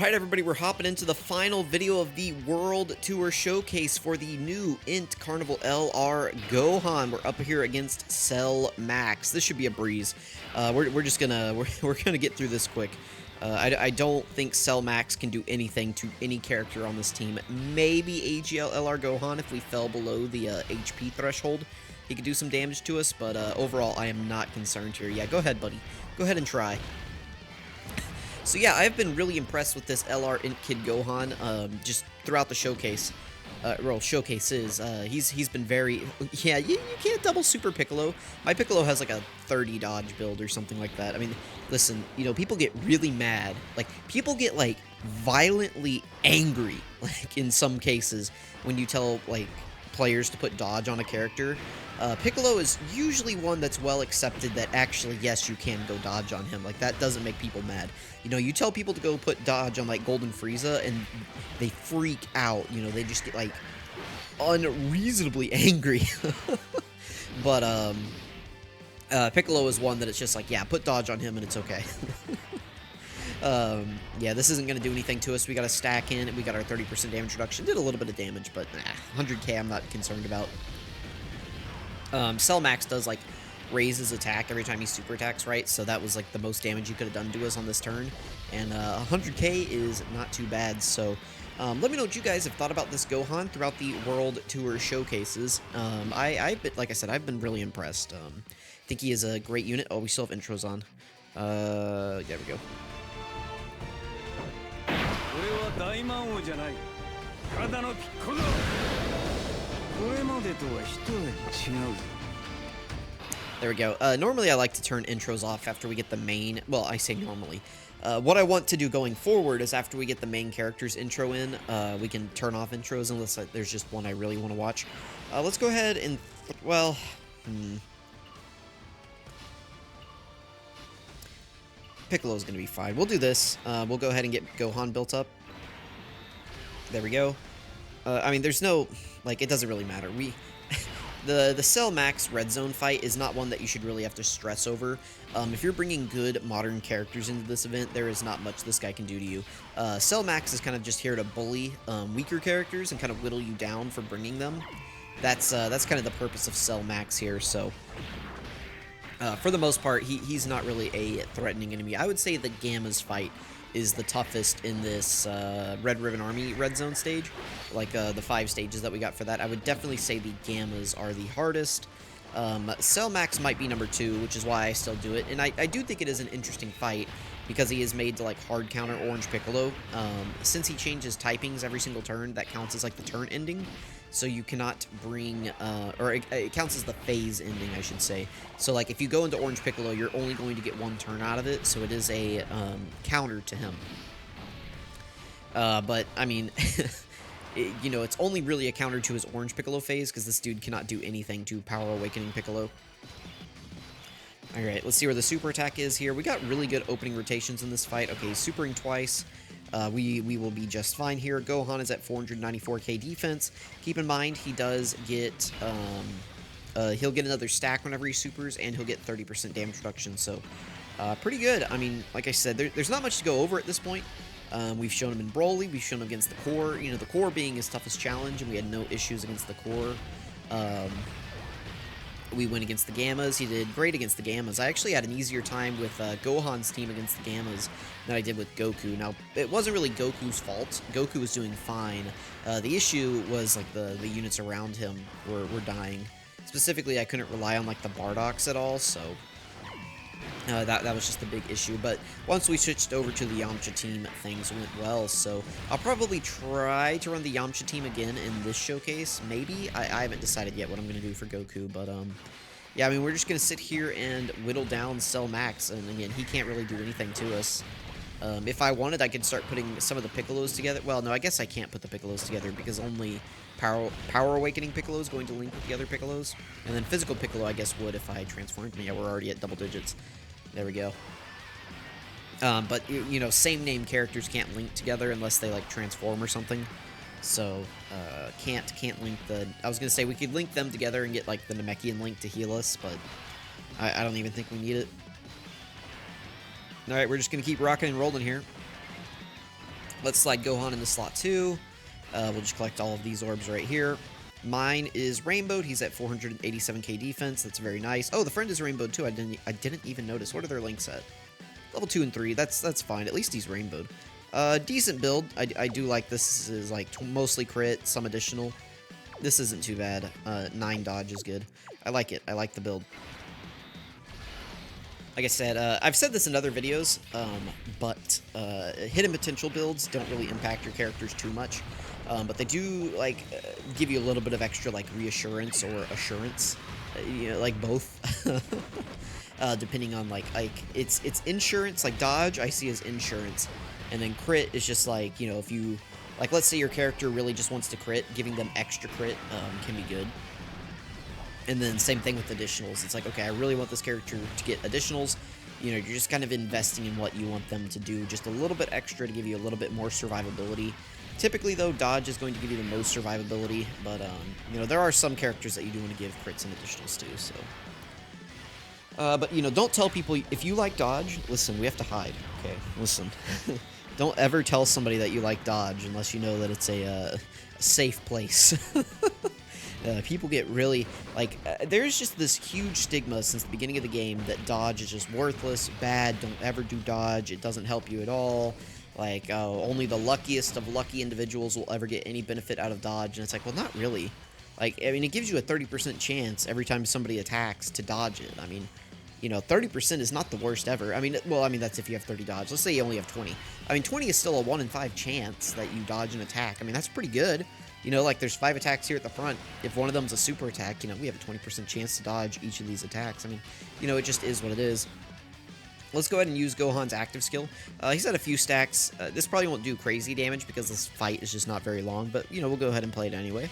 Alright everybody, we're hopping into the final video of the World Tour Showcase for the new INT Carnival LR Gohan. We're up here against Cell Max. This should be a breeze. We're just gonna we're gonna get through this quick. I don't think Cell Max can do anything to any character on this team. Maybe AGL LR Gohan if we fell below the HP threshold. He could do some damage to us, but overall I am not concerned here. Yeah, go ahead, buddy. Go ahead and try. So yeah, I've been really impressed with this LR INT Kid Gohan, just throughout the showcase. Showcases. He's been very... Yeah, you can't double Super Piccolo. My Piccolo has like a 30 dodge build or something like that. I mean, listen, you know, people get really mad. Like, people get, like, violently angry, like, in some cases, when you tell, like, players to put dodge on a character. Piccolo is usually one that's well accepted that actually, yes, you can go dodge on him. Like, that doesn't make people mad. You know, you tell people to go put dodge on, like, Golden Frieza, and they freak out. You know, they just get, like, unreasonably angry. But, Piccolo is one that it's just like, yeah, put dodge on him and it's okay. Yeah, this isn't going to do anything to us. We got a stack in, and we got our 30% damage reduction. Did a little bit of damage, but 100k I'm not concerned about. Cell Max does, like, raise his attack every time he super attacks, right? So that was, like, the most damage you could have done to us on this turn. And 100k is not too bad. So let me know what you guys have thought about this Gohan throughout the World Tour Showcases. Like I said, I've been really impressed. I think he is a great unit. Oh, we still have intros on. There we go. There we go. Normally I like to turn intros off after we get the main... Well, I say normally. What I want to do going forward is after we get the main character's intro in, we can turn off intros unless there's just one I really want to watch. Let's go ahead and... Well... Piccolo's going to be fine. We'll do this. We'll go ahead and get Gohan built up. There we go. I mean, there's no... Like, it doesn't really matter. The Cell Max Red Zone fight is not one that you should really have to stress over. If you're bringing good modern characters into this event, there is not much this guy can do to you. Cell Max is kind of just here to bully weaker characters and kind of whittle you down for bringing them. That's kind of the purpose of Cell Max here, so... for the most part, he's not really a threatening enemy. I would say the Gamma's fight is the toughest in this Red Ribbon Army Red Zone stage. Like, the 5 stages that we got for that. I would definitely say the Gammas are the hardest. Cell Max might be number 2, which is why I still do it. And I do think it is an interesting fight, because he is made to, like, hard counter Orange Piccolo. Since he changes typings every single turn, that counts as, like, the turn ending. So you cannot bring, or it counts as the phase ending, I should say. So, like, if you go into Orange Piccolo, you're only going to get 1 turn out of it, so it is a counter to him. But, I mean, you know, it's only really a counter to his Orange Piccolo phase, because this dude cannot do anything to Power Awakening Piccolo. Alright, let's see where the super attack is here. We got really good opening rotations in this fight. Okay, he's supering twice. We will be just fine here. Gohan is at 494k defense. Keep in mind, he does get, he'll get another stack whenever he supers, and he'll get 30% damage reduction, so pretty good. I mean, like I said, there's not much to go over at this point. We've shown him in Broly, we've shown him against the core, you know, the core being his toughest challenge, and we had no issues against the core. We went against the Gammas. He did great against the Gammas. I actually had an easier time with Gohan's team against the Gammas than I did with Goku. Now, it wasn't really Goku's fault. Goku was doing fine. The issue was, like, the units around him were dying. Specifically, I couldn't rely on, like, the Bardoks at all, so... that was just the big issue, but once we switched over to the Yamcha team, things went well, so I'll probably try to run the Yamcha team again in this showcase, maybe. I haven't decided yet what I'm going to do for Goku, but, yeah, I mean, we're just going to sit here and whittle down Cell Max, and again, he can't really do anything to us. If I wanted, I could start putting some of the Piccolos together. Well, no, I guess I can't put the Piccolos together, because only Power Awakening Piccolo is going to link with the other Piccolos, and then Physical Piccolo, I guess, would if I transformed. Yeah, we're already at double digits. There we go. But, you know, same name characters can't link together unless they, like, transform or something. So, can't link the... I was going to say we could link them together and get, like, the Namekian link to heal us, but I don't even think we need it. Alright, we're just going to keep rocking and rolling here. Let's slide Gohan into slot 2. We'll just collect all of these orbs right here. Mine is rainbowed. He's at 487k defense. That's very nice. Oh, the friend is rainbowed too. I didn't even notice. What are their links at? Level 2 and 3. That's fine. At least he's rainbowed. Decent build. I do like this. This is like mostly crit, some additional. This isn't too bad. 9 dodge is good. I like it. I like the build. Like I said, I've said this in other videos, but hidden potential builds don't really impact your characters too much. But they do, like, give you a little bit of extra, like, reassurance or assurance. You know, like, both. Depending on, like, it's insurance. Like, dodge, I see as insurance. And then crit is just, like, you know, if you... Like, let's say your character really just wants to crit, giving them extra crit can be good. And then same thing with additionals. It's like, okay, I really want this character to get additionals. You know, you're just kind of investing in what you want them to do. Just a little bit extra to give you a little bit more survivability. Typically, though, dodge is going to give you the most survivability. But, you know, there are some characters that you do want to give crits and additionals to, so... but, you know, don't tell people... If you like dodge, listen, we have to hide, okay? Listen. Don't ever tell somebody that you like dodge unless you know that it's a safe place. People get really, like, there's just this huge stigma since the beginning of the game that dodge is just worthless, bad, don't ever do dodge, it doesn't help you at all. Like, only the luckiest of lucky individuals will ever get any benefit out of dodge, and it's like, well, not really. Like, I mean, it gives you a 30% chance every time somebody attacks to dodge it. I mean, you know, 30% is not the worst ever. I mean, well, I mean, that's if you have 30 dodge. Let's say you only have 20. I mean, 20 is still a 1 in 5 chance that you dodge an attack. I mean, that's pretty good. You know, like, there's 5 attacks here at the front. If one of them's a super attack, you know, we have a 20% chance to dodge each of these attacks. I mean, you know, it just is what it is. Let's go ahead and use Gohan's active skill. He's at a few stacks. This probably won't do crazy damage because this fight is just not very long, but, you know, we'll go ahead and play it anyway.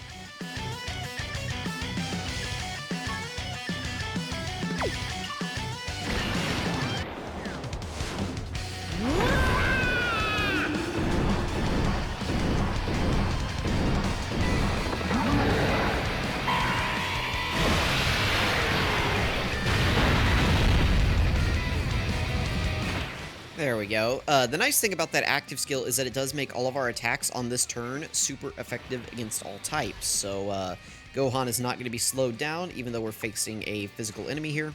There we go. The nice thing about that active skill is that it does make all of our attacks on this turn super effective against all types. So Gohan is not going to be slowed down, even though we're facing a physical enemy here.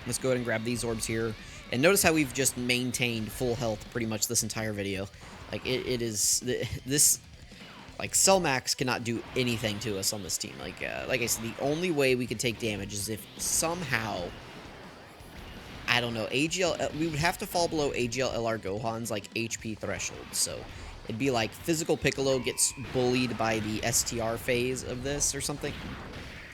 Let's go ahead and grab these orbs here. And notice how we've just maintained full health pretty much this entire video. Like, it is... This... Like, Cell Max cannot do anything to us on this team. Like I said, the only way we could take damage is if somehow... I don't know, AGL, we would have to fall below AGL LR Gohan's, like, HP threshold, so it'd be like Physical Piccolo gets bullied by the STR phase of this or something,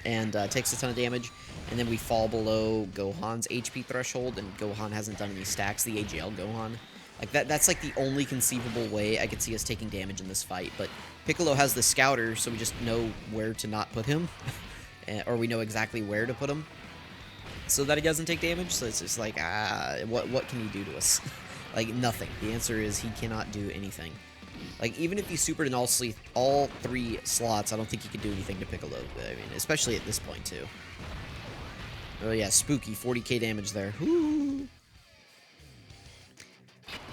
and takes a ton of damage, and then we fall below Gohan's HP threshold, and Gohan hasn't done any stacks, the AGL Gohan. Like, that's like the only conceivable way I could see us taking damage in this fight, but Piccolo has the Scouter, so we just know where to not put him, or we know exactly where to put him, so that he doesn't take damage. So it's just like, what can he do to us? Like, nothing. The answer is he cannot do anything. Like, even if he supered in all 3 slots, I don't think he could do anything to Piccolo. I mean, especially at this point, too. Oh, yeah, spooky. 40k damage there. Whoo!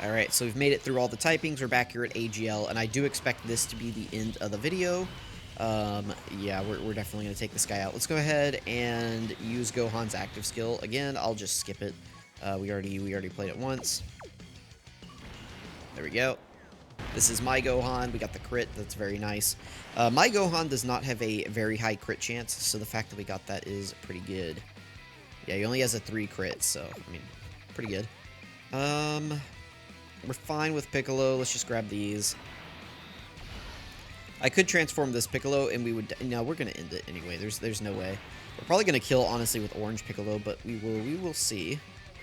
Alright, so we've made it through all the typings. We're back here at AGL, and I do expect this to be the end of the video. Yeah, we're definitely going to take this guy out. Let's go ahead and use Gohan's active skill. Again, I'll just skip it. We already played it once. There we go. This is my Gohan. We got the crit. That's very nice. My Gohan does not have a very high crit chance, so the fact that we got that is pretty good. Yeah, he only has a 3 crit, so, I mean, pretty good. We're fine with Piccolo. Let's just grab these. I could transform this Piccolo, and we would... No, we're going to end it anyway. There's no way. We're probably going to kill, honestly, with Orange Piccolo, but we will see.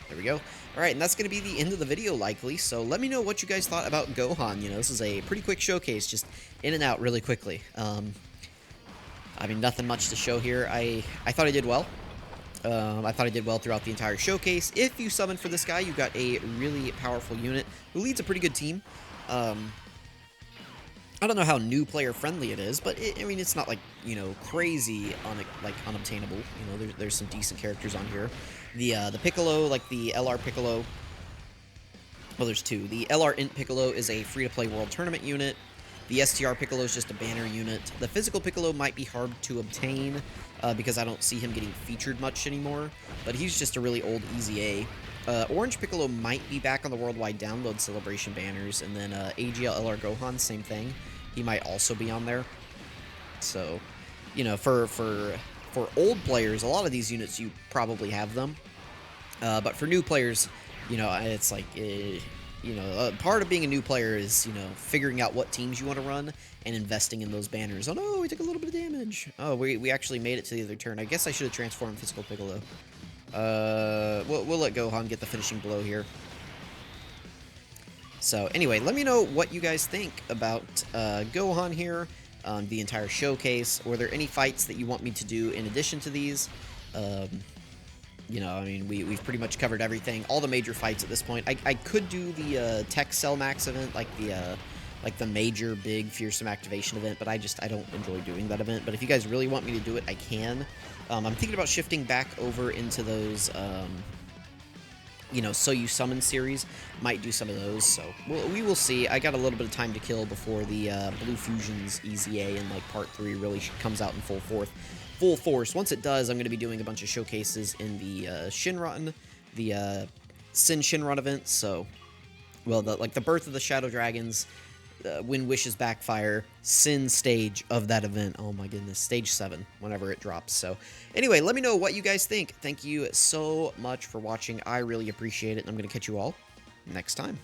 There we go. All right, and that's going to be the end of the video, likely. So let me know what you guys thought about Gohan. You know, this is a pretty quick showcase, just in and out really quickly. I mean, nothing much to show here. I thought I did well. I thought I did well throughout the entire showcase. If you summon for this guy, you got a really powerful unit who leads a pretty good team. I don't know how new player friendly it is, but I mean, it's not like, you know, crazy unobtainable. You know, there's some decent characters on here. The Piccolo, like the LR Piccolo, Well, there's two. The LR INT Piccolo is a free-to-play World Tournament unit. The STR Piccolo is just a banner unit. The physical Piccolo might be hard to obtain because I don't see him getting featured much anymore, but he's just a really old easy A. Orange Piccolo might be back on the worldwide download celebration banners, and then AGL LR Gohan, same thing. He might also be on there. So, you know, for old players, a lot of these units you probably have them, but for new players, you know, it's like, you know, part of being a new player is, you know, figuring out what teams you want to run and investing in those banners. Oh no, we took a little bit of damage. Oh, we actually made it to the other turn. I guess I should have transformed Physical Piccolo. We'll let Gohan get the finishing blow here. So anyway, let me know what you guys think about Gohan here, the entire showcase. Were there any fights that you want me to do in addition to these? You know, I mean, we've pretty much covered everything, all the major fights at this point. I could do the Tech Cell Max event, like the major big fearsome activation event, but I don't enjoy doing that event. But if you guys really want me to do it, I can. I'm thinking about shifting back over into those, you know, So You Summon series. Might do some of those, so we will see. I got a little bit of time to kill before the Blue Fusion's EZA in like Part 3 really comes out in full force. Once it does, I'm going to be doing a bunch of showcases in the Shinron, the Sin Shinron event. So, well, like the Birth of the Shadow Dragons, When Wishes Backfire, Sin stage of that event. Oh my goodness, stage 7, whenever it drops. So, anyway, let me know what you guys think. Thank you so much for watching. I really appreciate it, and I'm going to catch you all next time.